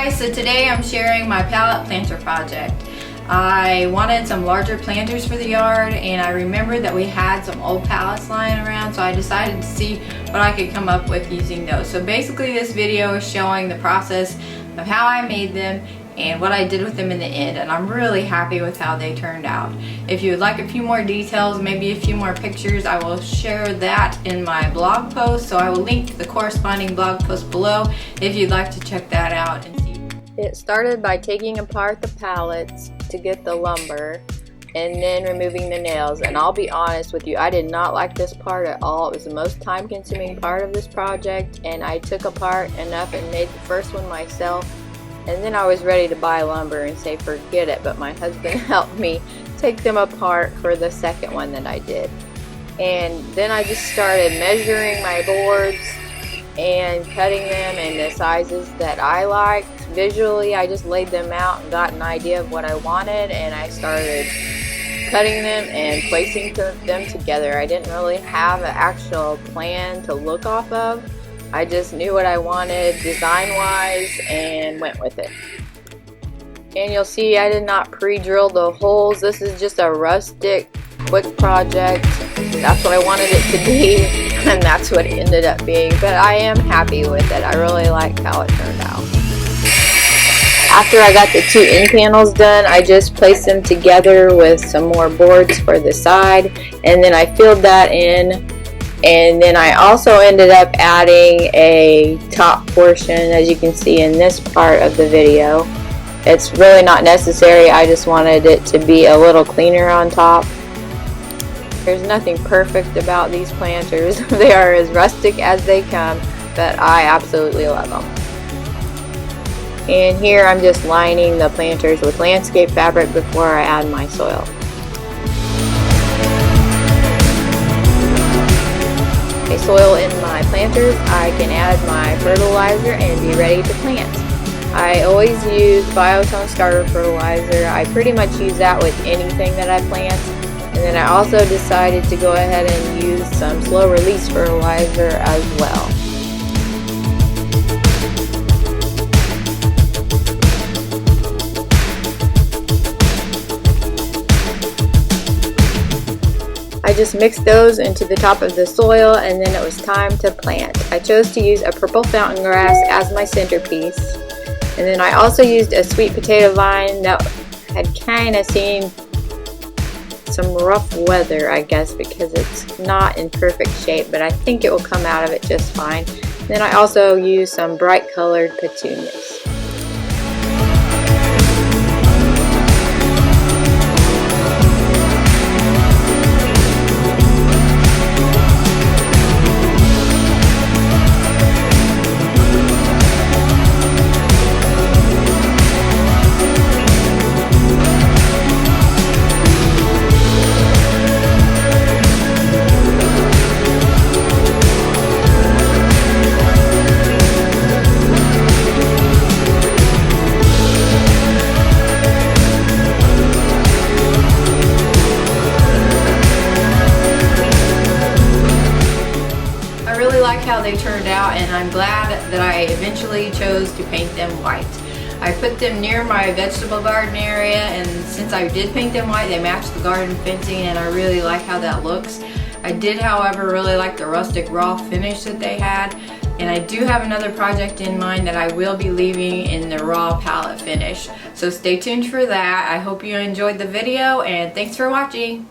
guys, so today I'm sharing my pallet planter project. I wanted some larger planters for the yard, and I remembered that we had some old pallets lying around, so I decided to see what I could come up with using those. So basically this video is showing the process of how I made them and what I did with them in the end, and I'm really happy with how they turned out. If you would like a few more details, maybe a few more pictures, I will share that in my blog post, so I will link the corresponding blog post below if you'd like to check that out and see. It started by taking apart the pallets to get the lumber and then removing the nails, and I'll be honest with you, I did not like this part at all. It was the most time-consuming part of this project, and I took apart enough and made the first one myself. And then I was ready to buy lumber and say forget it, but my husband helped me take them apart for the second one that I did. And then I just started measuring my boards and cutting them in the sizes that I liked. Visually, I just laid them out and got an idea of what I wanted, and I started cutting them and placing them together. I didn't really have an actual plan to look off of. I just knew what I wanted design-wise and went with it. And you'll see I did not pre-drill the holes. This is just a rustic, quick project. That's what I wanted it to be, and that's what it ended up being. But I am happy with it. I really like how it turned out. After I got the two end panels done, I just placed them together with some more boards for the side, and then I filled that in. And then I also ended up adding a top portion, as you can see in this part of the video. It's really not necessary, I just wanted it to be a little cleaner on top. There's nothing perfect about these planters. They are as rustic as they come, but I absolutely love them. And here I'm just lining the planters with landscape fabric before I add my soil. Soil in my planters, I can add my fertilizer and be ready to plant. I always use biotone starter fertilizer. I pretty much use that with anything that I plant. And then I also decided to go ahead and use some slow release fertilizer as well. I just mixed those into the top of the soil, and then it was time to plant. I chose to use a purple fountain grass as my centerpiece, and then I also used a sweet potato vine that had kind of seen some rough weather, I guess, because it's not in perfect shape, but I think it will come out of it just fine. And then I also used some bright colored petunias. How they turned out, and I'm glad that I eventually chose to paint them white. I put them near my vegetable garden area, and since I did paint them white, they matched the garden fencing, and I really like how that looks. I did, however, really like the rustic raw finish that they had, and I do have another project in mind that I will be leaving in the raw palette finish. So stay tuned for that. I hope you enjoyed the video, and thanks for watching.